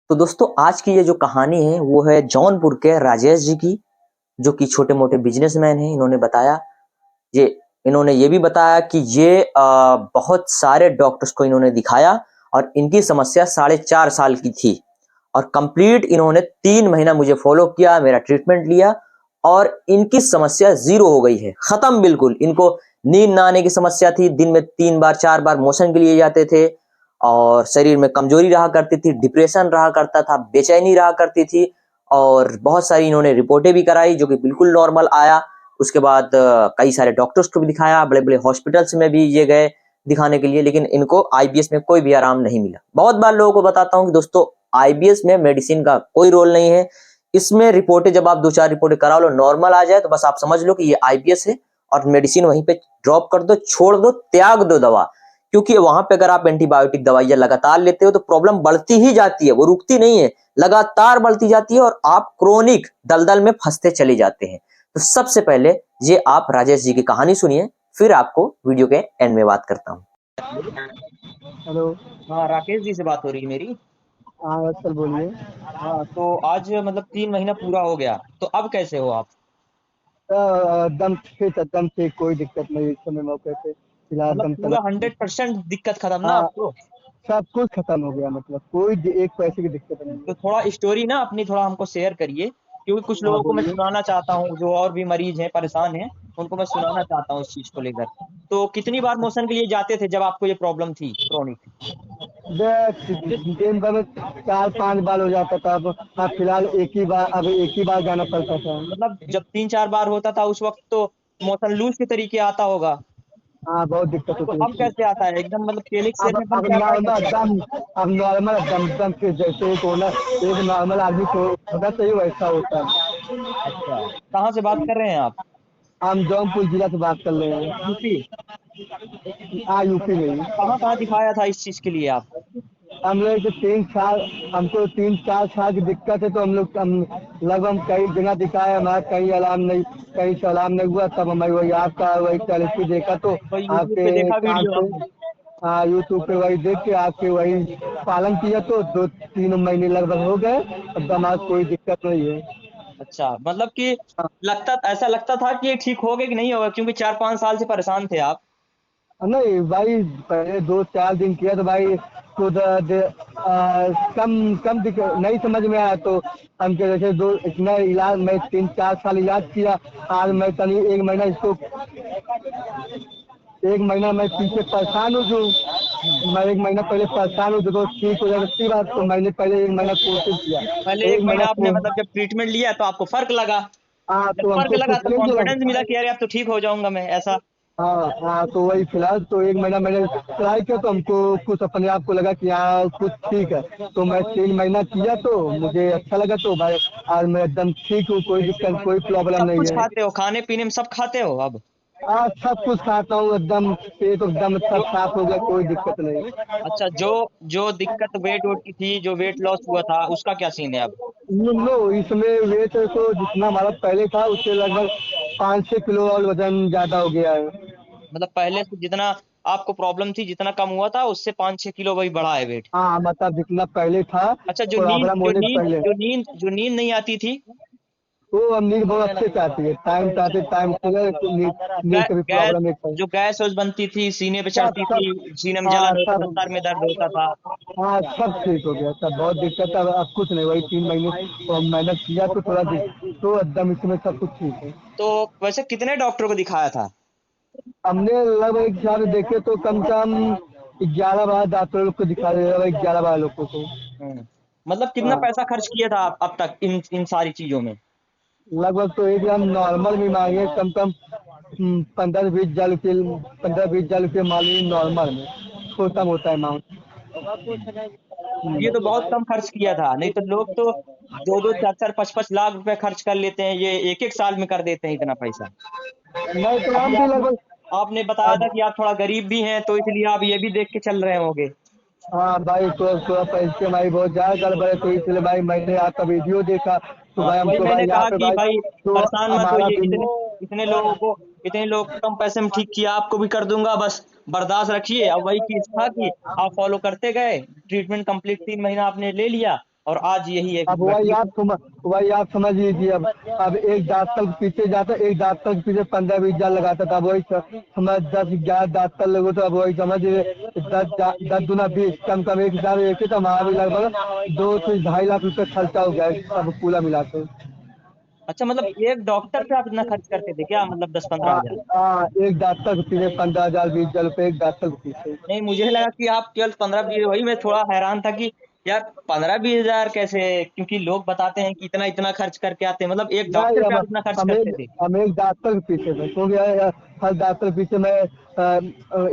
तो दोस्तों आज की ये जो कहानी है वो है जौनपुर के राजेश जी की, जो कि छोटे मोटे बिजनेसमैन हैं। इन्होंने बताया ये इन्होंने ये भी बताया कि ये बहुत सारे डॉक्टर्स को इन्होंने दिखाया और इनकी समस्या 4.5 साल की थी और कंप्लीट इन्होंने 3 महीना मुझे फॉलो किया, मेरा ट्रीटमेंट लिया और इनकी समस्या जीरो हो गई है, खत्म बिल्कुल। इनको नींद ना आने की समस्या थी, दिन में 3 बार 4 बार मोशन के लिए जाते थे और शरीर में कमजोरी रहा करती थी, डिप्रेशन रहा करता था, बेचैनी रहा करती थी और बहुत सारी इन्होंने रिपोर्टें भी कराई जो कि बिल्कुल नॉर्मल आया। उसके बाद कई सारे डॉक्टर्स को भी दिखाया, बड़े बड़े हॉस्पिटल्स में भी ये गए दिखाने के लिए, लेकिन इनको आईबीएस में कोई भी आराम नहीं मिला। बहुत बार लोगों को बताता हूँ कि दोस्तों आईबीएस में मेडिसिन का कोई रोल नहीं है। इसमें रिपोर्टें जब आप 2-4 रिपोर्टें करा लो, नॉर्मल आ जाए तो बस आप समझ लो कि ये आईबीएस है और मेडिसिन वहीं पे ड्रॉप कर दो, छोड़ दो, त्याग दो दवा। क्योंकि वहां पे अगर आप एंटीबायोटिक दवाइयां लगातार लेते हो तो प्रॉब्लम बढ़ती ही जाती है, वो रुकती नहीं है, लगातार बढ़ती जाती है और आप क्रोनिक दलदल में फंसते चले जाते हैं। तो सबसे पहले ये आप राजेश जी की कहानी सुनिए, फिर आपको वीडियो के एंड में बात करता हूँ। हेलो। हाँ, राकेश जी से बात हो रही है मेरी। हाँ सर बोलिए। हाँ, तो आज मतलब 3 महीना पूरा हो गया, तो अब कैसे हो आप? दम ठीक है, दम ठीक, कोई दिक्कत नहीं इस समय मौके पे फिलहाल मतलब दम चला। पूरा 100% दिक्कत खत्म ना हाँ, आपको? सब कुछ खत्म हो गया, मतलब कोई एक पैसे की दिक्कत नहीं तो है। थोड़ा स्टोरी ना अपनी थोड़ा हमको शेयर करिए, क्योंकि कुछ हाँ लोगों को मैं बोलिए। सुनाना चाहता हूँ जो और भी मरीज हैं, परेशान हैं, उनको मैं सुनाना चाहता हूँ इस चीज को लेकर। तो कितनी बार मोशन के लिए जाते थे जब आपको ये प्रॉब्लम थी क्रोनिक? दिन भर में 4-5 बार हो जाता था, अब फिलहाल एक ही बार जाना पड़ता था। मतलब जब 3-4 बार होता था उस वक्त तो मोशन लूज के तरीके आता होगा, हाँ बहुत दिक्कत तो होती अब थी। कैसे आता है? एकदम मतलब क्लिनिक शेर अब में बन अब के आप आ नॉर्मल जाते हैं? दम, अब नॉर्मल दम दम के जैसे एक नॉर्मल आदमी को होना चाहिए वैसा होता है। अच्छा, कहाँ से बात कर रहे हैं आप? हम जौनपुर जिला से बात कर रहे हैं। यूपी? हाँ यूपी में ही। कहाँ कहाँ दिखाया था इस चीज के लिए आप? हम लोग तो 3 साल, हमको 3-4 साल की दिक्कत है, तो हम लगभग हम कई जगह दिखाए, हमारा कहीं अलार्म नहीं, कहीं से अलार्म नहीं हुआ, तब हमें वही आपका वही टेलीफी देखा तो तो यूट्यूब पे आपके देखा काम वीडियो से। हमने। हाँ यूट्यूब पे वही देख के आपके वही पालन किया, तो 2-3 महीने लगभग हो गए, अब हमारा कोई दिक्कत नहीं है। अच्छा, मतलब कि ऐसा लगता था कि ये ठीक होगा कि नहीं होगा, क्योंकि 4-5 साल से परेशान थे आप। नहीं भाई, पहले 2-4 दिन किया तो भाई तो कम कम नहीं समझ में आया, तो हम कह रहे थे दो इतना इलाज, मैं 3-4 साल इलाज किया। आज मैं तनी 1 महीना इसको, 1 महीना मैं पीछे परेशान हूँ जो, हम्म। मैं 1 महीना पहले परेशान हूँ जो ठीक हो जाएगा अच्छी बात, तो मैंने पहले 1 महीना कोशिश किया। पहले एक एक महीना महीना आपने मतलब जब ट्रीटमेंट लिया तो आपको फर्क लगा। हाँ जब तो फर्क हमको लगा कुछ तो नहीं जो। कॉन्फिडेंस मिला कि अरे अब तो ठीक हो जाऊंगा मैं, ऐसा? हाँ हाँ, तो वही फिलहाल तो 1 महीना मैंने ट्राई किया, तो हमको कुछ अपने आप को लगा कि हाँ कुछ ठीक है, तो मैं 3 महीना किया तो मुझे अच्छा लगा, तो भाई आज मैं एकदम ठीक हूँ, कोई दिक्कत कोई प्रॉब्लम सब नहीं कुछ है। खाते हो, खाने पीने में सब खाते हो अब? आज सब कुछ खाता हूँ, एकदम पेट एकदम सब जो साफ हो गया, कोई दिक्कत नहीं। अच्छा, जो जो दिक्कत वेट वोट की थी, जो वेट लॉस हुआ था, उसका क्या सीन है अब? नो, इसमें वेट तो जितना हमारा पहले था उससे लगभग 5-6 किलो और वजन ज्यादा हो गया है। मतलब पहले से जितना आपको प्रॉब्लम थी, जितना कम हुआ था उससे 5-6 किलो वही बढ़ा है वेट? हाँ मतलब जितना पहले था अच्छा, प्रॉब्लम होने से पहले। जो नींद नहीं आती थी, वो हम नींद बहुत अच्छे से आती है, टाइम से आती है, टाइम से नींद, नींद की भी गैस, प्रॉब्लम एक है। जो गैस वैस बनती थी, सीने पे सब चढ़ती सब थी, सीने में हाँ जलन होता था, सब सर में दर्द होता था? हाँ सब ठीक हो गया, सब बहुत दिक्कत है, अब कुछ नहीं, वही 3 महीने तो मेहनत किया तो थोड़ा तो एकदम इसमें सब कुछ ठीक है। तो वैसे कितने डॉक्टर को दिखाया था? हमने लगभग एक साल देखे तो कम से कम 11 बार डॉक्टर लोग को दिखा दे, लगभग 11 बार लोगों को। हम्म। मतलब कितना हाँ पैसा खर्च किया था आप अब तक इन सारी चीजों में? लगभग तो एक हम नॉर्मल भी मांगे कम कम 15-20 हजार रुपये, 15-20 हजार रुपये मांगे नॉर्मल में, छोटा मोटा अमाउंट। ये तो बहुत कम खर्च किया था, नहीं तो लोग तो 2-2 4-4 5-5 लाख रुपए खर्च कर लेते हैं, ये एक एक साल में कर देते हैं इतना पैसा। नहीं तो अभी हम भी आपने लगभग आपने बताया अब था कि आप थोड़ा गरीब भी हैं, तो इसलिए आप ये भी देख के चल रहे होंगे। हाँ भाई, तो थोड़ा पैसे हमारी बहुत ज्यादा गड़बड़ है, तो इसलिए भाई मैंने आपका वीडियो देखा, तो हाँ, भाई तो वही हमको मैंने भाई यहाँ कहा पे कि भाई भाई तो परेशान मत हमारा होइए, भी। इतने लोग कम पैसे में ठीक किया, आपको भी कर दूंगा, बस बर्दाश्त रखिए। अब वही चीज था कि आप फॉलो करते गए, ट्रीटमेंट कंप्लीट 3 महीना आपने ले लिया और आज यही है कि अब ठीक है। वही आप समझ लीजिए। अब एक डॉक्टर के पीछे जाता, एक डॉक्टर के पीछे 15-20 हजार लगाता था। अब वही समझ 10-11 डॉक्टर लोगों तो अब वही समझ 10 10 गुना 20 कम 1 हजार एक ही, तो हमारा भी लगभग 2 से 2.5 लाख रुपए खर्चा हो गया सब पूरा मिला के। अच्छा, मतलब एक डॉक्टर पे आप इतना खर्च करते थे क्या, मतलब 10-15 हजार? एक डॉक्टर के पीछे 15,000 20 हजार रुपए एक डॉक्टर के पीछे। नहीं, मुझे लगा कि आप केवल 15-20, वही मैं थोड़ा हैरान था कि यार 15-20 हजार कैसे, क्योंकि लोग बताते हैं कि इतना इतना खर्च करके आते हैं, मतलब एक डॉक्टर नहीं, पे आप इतना खर्च हम करते एक थे? हम एक डॉक्टर के पीछे थे, क्योंकि हर डॉक्टर के पीछे मैं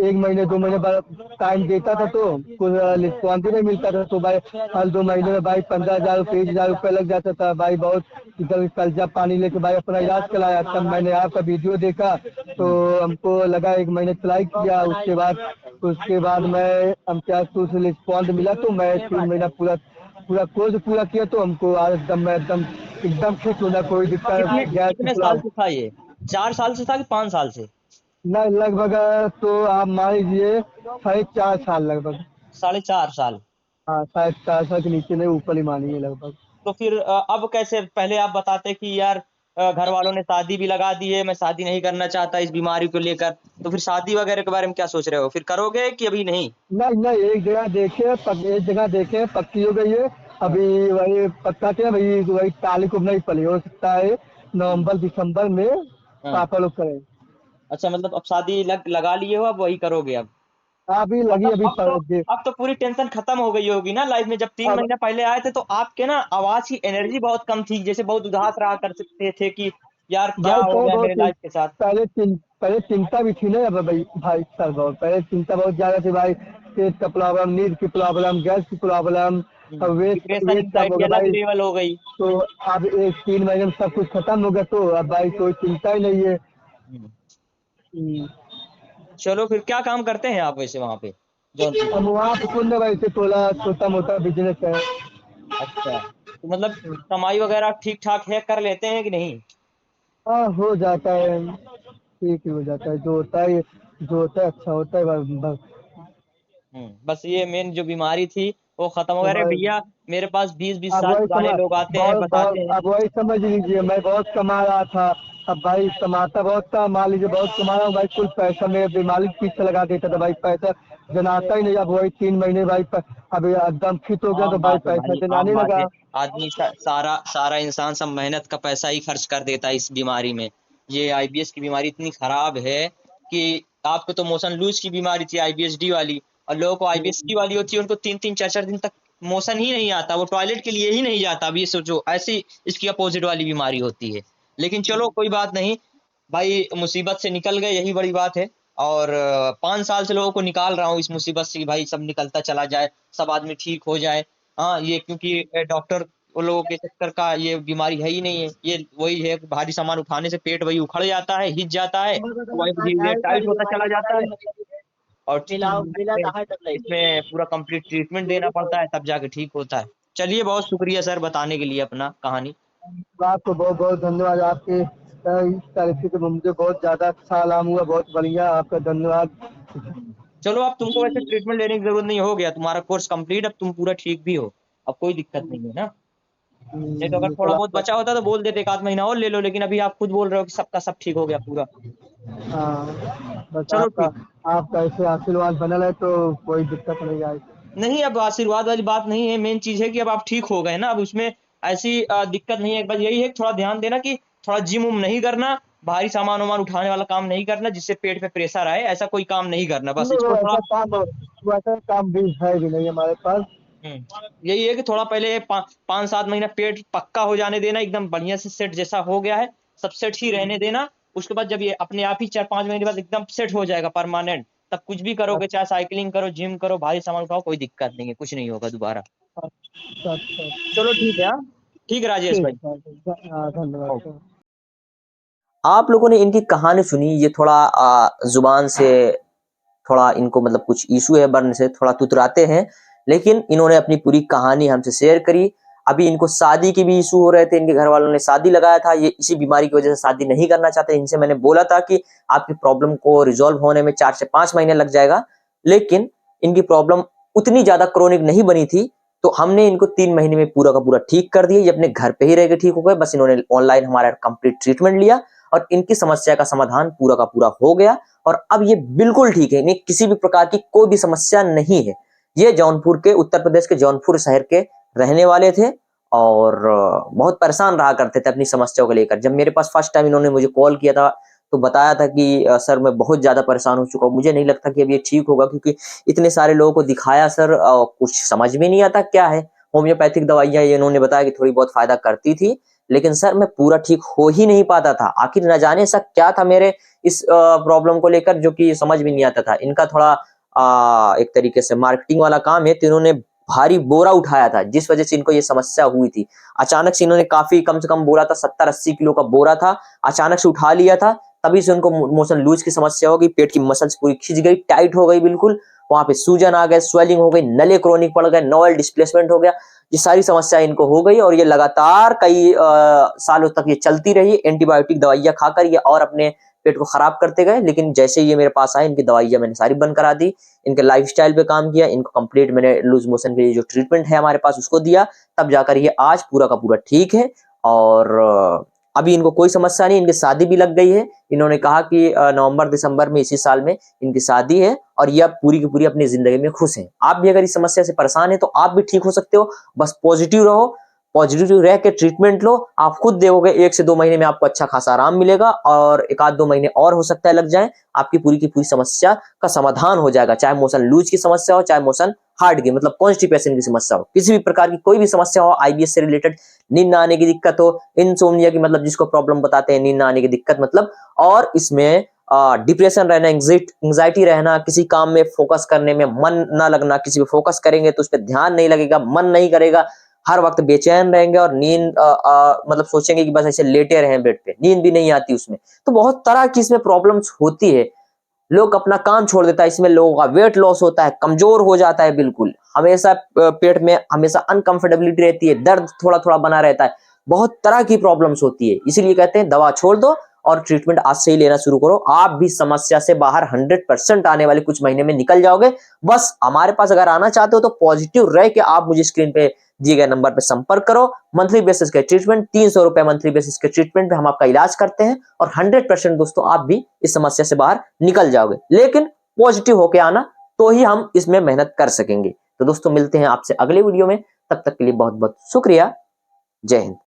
1 महीने 2 महीने बाद टाइम देता था, तो कुछ रिस्पॉन्स ही नहीं मिलता था। तो भाई हर 2 महीने में भाई 15,000 रुपये 1 हजार रुपये लग जाता था भाई। बहुत इधर कर्जा पानी लेके भाई अपना इलाज कराया। तब मैंने आपका वीडियो देखा तो हम्म। हमको लगा, 1 महीने ट्राई किया। उसके बाद मैं हम क्या कुछ रिस्पॉन्स मिला, तो मैं 3 महीना पूरा पूरा कोर्स पूरा किया। तो हमको आज एकदम एकदम फिट होना, कोई कितने दिक्कत गैस की कितने साल से था ये? 4 साल से था कि 5 साल से? नहीं, लगभग तो आप मान लीजिए 4.5 साल लगभग। 4.5 साल। हाँ, शायद 4 साल के नीचे नहीं, ऊपर ही मानिए लगभग। तो फिर अब कैसे, पहले आप बताते कि यार घर वालों ने शादी भी लगा दी है, मैं शादी नहीं करना चाहता इस बीमारी को लेकर, तो फिर शादी वगैरह के बारे में क्या सोच रहे हो, फिर करोगे कि अभी नहीं? नहीं नहीं, एक जगह देखे पक्की हो गई है। हाँ। अभी वही पक्का क्या, वही तारीख को नहीं पड़ी, हो सकता है हम्म। नवंबर दिसंबर में हाँ। पापा लोग करें। अच्छा, मतलब अब शादी लगा लिए हो, अब वही करोगे अब? अभी लगी, मतलब अभी अब तो पूरी टेंशन खत्म हो गई होगी ना लाइफ में, जब तीन अब महीने पहले आए थे तो आपके ना आवाज की एनर्जी बहुत कम थी, जैसे बहुत उदास रहा कर सकते थे कि यार क्या भाई हो तो गया मेरे बहुत लाइफ के साथ। पहले चिंता भी थी ना। अब भाई सर, बहुत पहले चिंता बहुत ज्यादा थी भाई। पेट का प्रॉब्लम, नींद की प्रॉब्लम, गैस की प्रॉब्लम, अब वेट डिप्रेशन वेट कम हो एंग्जाइटी गया अलग भाई। लेवल हो गई। तो अब 1 3 महीने में सब कुछ खत्म हो गया, तो अब भाई कोई चिंता ही नहीं है। हम्म। हम्म। चलो, फिर क्या काम करते हैं आप वैसे वहां पे, जौनपुर में? हम वहाँ पे कुंड वैसे थोड़ा छोटा मोटा बिजनेस है। अच्छा, तो मतलब कमाई वगैरह ठीक ठाक है, कर लेते हैं कि नहीं? हाँ, हो जाता है, ठीक ही हो जाता है। जो होता है अच्छा होता है बस ये मेन जो बीमारी थी वो खत्म हो गई। अरे बस। भैया, मेरे पास 20-20 अब साल वही पुराने समझ लोग आते हैं, बहुत बताते बहुत हैं। अब वही समझ लीजिए, मैं बहुत कमा रहा था। अब भाई कमाता बहुत था, मान लीजिए बहुत कमा रहा हूँ भाई, कुल पैसा मेरे बीमारी के पीछे लगा देता था भाई। पैसा जनाता ही नहीं। अब वही 3 महीने भाई अभी एकदम फिट हो गया, तो आम भाई बात है पैसा भाई, आम जनाने बात है। लगा। आदमी सारा सारा इंसान सब मेहनत का पैसा ही खर्च कर देता है इस बीमारी में। ये आईबीएस की बीमारी इतनी खराब है कि आपको तो मोशन लूज की बीमारी थी, आईबीएसडी वाली, और लोगों को आईबीएस की वाली होती है, उनको 3-3 4-4 दिन तक मोशन ही नहीं आता, वो टॉयलेट के लिए ही नहीं जाता। अब ये सोचो, ऐसी इसकी अपोजिट वाली बीमारी होती है। लेकिन चलो, कोई बात नहीं भाई, मुसीबत से निकल गए, यही बड़ी बात है। और 5 साल से लोगों को निकाल रहा हूँ इस मुसीबत से कि भाई सब निकलता चला जाए, सब आदमी ठीक हो जाए। हाँ, ये क्योंकि डॉक्टर वो लोगों के चक्कर का ये बीमारी है ही नहीं है, ये वही है कि भारी सामान उठाने से पेट वही उखड़ जाता है, हिच जाता है, वही धीरे धीरे टाइट होता चला जाता है। और इसमें इसमें पूरा कंप्लीट ट्रीटमेंट देना पड़ता है, तब जाके ठीक होता है। चलिए, बहुत शुक्रिया सर बताने के लिए अपना कहानी। आपको बहुत बहुत धन्यवाद। आपके इस तरीके से मुझे बहुत ज्यादा अच्छा आराम हुआ, बहुत बढ़िया, आपका धन्यवाद। चलो, अब तुमको वैसे ट्रीटमेंट लेने की जरूरत नहीं, हो गया तुम्हारा कोर्स कंप्लीट, अब तुम पूरा ठीक भी हो, अब कोई दिक्कत नहीं है ना। नहीं तो अगर थोड़ा चलो बहुत बचा होता तो बोल देते 1 आध महीना और ले लो, लेकिन अभी आप खुद बोल रहे हो कि सबका सब ठीक हो गया पूरा। हाँ, बस चलो आपका ठीक। आपका ऐसे आशीर्वाद बनल है तो कोई दिक्कत नहीं आई। नहीं, अब आशीर्वाद वाली बात नहीं है, मेन चीज है कि अब आप ठीक हो गए ना, अब उसमें ऐसी दिक्कत नहीं है। बस यही है कि थोड़ा ध्यान देना कि थोड़ा जिम उम नहीं करना, भारी सामान वामान उठाने वाला काम नहीं करना जिससे पेट पे प्रेशर आए, ऐसा कोई काम नहीं करना, बस नहीं, इसको थोड़ा। वो ऐसा काम भी है भी नहीं हमारे पास। यही है कि थोड़ा पहले 5-7 महीना पेट पक्का हो जाने देना, एकदम बढ़िया से सेट जैसा हो गया है, सब सेट ही रहने देना। उसके बाद जब ये अपने आप ही 4-5 महीने बाद एकदम सेट हो जाएगा परमानेंट, तब कुछ भी करोगे, चाहे साइकिलिंग करो, जिम करो, भारी सामान उठाओ, कोई दिक्कत नहीं है, कुछ नहीं होगा दोबारा। अच्छा अच्छा। चलो ठीक है, हाँ। ठीक है राजेश ठीक भाई। है, हाँ, धन्यवाद ओके। सर। आप लोगों ने इनकी कहानी सुनी, ये थोड़ा जुबान से थोड़ा इनको मतलब कुछ इशू है, बर्न से थोड़ा तुतराते हैं, लेकिन इन्होंने अपनी पूरी कहानी हमसे शेयर करी। अभी इनको शादी के भी इशू हो रहे थे, इनके घर वालों ने शादी लगाया था, ये इसी बीमारी की वजह से शादी नहीं करना चाहते। इनसे मैंने बोला था कि आपकी प्रॉब्लम को रिजॉल्व होने में 4 से 5 महीने लग जाएगा, लेकिन इनकी प्रॉब्लम उतनी ज्यादा क्रोनिक नहीं बनी थी, तो हमने इनको 3 महीने में पूरा का पूरा ठीक कर दिया। ये अपने घर पे ही रह के ठीक हो गए, बस इन्होंने ऑनलाइन हमारा कंप्लीट ट्रीटमेंट लिया और इनकी समस्या का समाधान पूरा का पूरा हो गया और अब ये बिल्कुल ठीक है, इन्हें किसी भी प्रकार की कोई भी समस्या नहीं है। ये जौनपुर के, उत्तर प्रदेश के जौनपुर शहर के रहने वाले थे और बहुत परेशान रहा करते थे अपनी समस्याओं को लेकर। जब मेरे पास फर्स्ट टाइम इन्होंने मुझे कॉल किया था तो बताया था कि सर मैं बहुत ज्यादा परेशान हो चुका हूँ, मुझे नहीं लगता कि अब ये ठीक होगा, क्योंकि इतने सारे लोगों को दिखाया सर, कुछ समझ में नहीं आता क्या है। होम्योपैथिक दवाइयां ये इन्होंने बताया कि थोड़ी बहुत फायदा करती थी, लेकिन सर मैं पूरा ठीक हो ही नहीं पाता था। आखिर न जाने ऐसा क्या था मेरे इस प्रॉब्लम को लेकर जो कि समझ में नहीं आता था। इनका थोड़ा एक तरीके से मार्केटिंग वाला काम है, तो इन्होंने भारी बोरा उठाया था जिस वजह से इनको ये समस्या हुई थी। अचानक से इन्होंने काफी, कम से कम बोरा था 70-80 किलो का बोरा था, अचानक से उठा लिया था, तभी से उनको मोशन लूज की समस्या हो गई। पेट की मसल्स पूरी खिंच गई, टाइट हो गई बिल्कुल, वहां पे सूजन आ गए, स्वेलिंग हो गई, नले क्रोनिक पड़ गए, नोवल डिस्प्लेसमेंट हो गया। ये सारी समस्या इनको हो गई और ये लगातार कई सालों तक ये चलती रही। एंटीबायोटिक दवाइयां खाकर ये और अपने पेट को खराब करते गए, लेकिन जैसे ये मेरे पास आए, इनकी दवाइयां मैंने सारी बंद करा दी, इनके लाइफस्टाइल पे काम किया, इनको कंप्लीट मैंने लूज मोशन के लिए जो ट्रीटमेंट है हमारे पास उसको दिया, तब जाकर ये आज पूरा का पूरा ठीक है। और अभी इनको कोई समस्या नहीं, इनकी शादी भी लग गई है। इन्होंने कहा कि नवंबर दिसंबर में इसी साल में इनकी शादी है और ये अब पूरी की पूरी अपनी जिंदगी में खुश हैं। आप भी अगर इस समस्या से परेशान हैं तो आप भी ठीक हो सकते हो, बस पॉजिटिव रहो, पॉजिटिव रह के ट्रीटमेंट लो। आप खुद देखोगे 1 से 2 महीने में आपको अच्छा खासा आराम मिलेगा और 1-2 महीने और हो सकता है लग जाए, आपकी पूरी की पूरी समस्या का समाधान हो जाएगा। चाहे मोशन लूज की समस्या हो, चाहे मोशन हार्ड की, मतलब कॉन्स्टिपेशन की समस्या हो, किसी भी प्रकार की कोई भी समस्या हो, आईबीएस से रिलेटेड, नींद न आने की दिक्कत हो, इंसोम्निया की, मतलब जिसको प्रॉब्लम बताते हैं नींद न आने की दिक्कत, मतलब, और इसमें डिप्रेशन रहना, एंग्जाइटी रहना, किसी काम में फोकस करने में मन ना लगना, किसी पे फोकस करेंगे तो उस पर ध्यान नहीं लगेगा, मन नहीं करेगा, हर वक्त बेचैन रहेंगे और नींद मतलब सोचेंगे कि बस ऐसे लेटे रहें बेड पे, नींद भी नहीं आती उसमें। तो बहुत तरह की इसमें प्रॉब्लम्स होती है। लोग अपना काम छोड़ देता है, इसमें लोगों का वेट लॉस होता है, कमजोर हो जाता है बिल्कुल, हमेशा पेट में हमेशा अनकंफर्टेबिलिटी रहती है, दर्द थोड़ा थोड़ा बना रहता है, बहुत तरह की प्रॉब्लम्स होती है। इसीलिए कहते हैं दवा छोड़ दो और ट्रीटमेंट आज से ही लेना शुरू करो, आप भी समस्या से बाहर 100% आने वाले कुछ महीने में निकल जाओगे। बस हमारे पास अगर आना चाहते हो तो पॉजिटिव रह के आप मुझे स्क्रीन पे दिए गए नंबर पर संपर्क करो। मंथली बेसिस के ट्रीटमेंट, 300 रुपए मंथली बेसिस के ट्रीटमेंट पे हम आपका इलाज करते हैं और 100% दोस्तों आप भी इस समस्या से बाहर निकल जाओगे, लेकिन पॉजिटिव होके आना, तो ही हम इसमें मेहनत कर सकेंगे। तो दोस्तों मिलते हैं आपसे अगले वीडियो में, तब तक के लिए बहुत बहुत शुक्रिया। जय हिंद।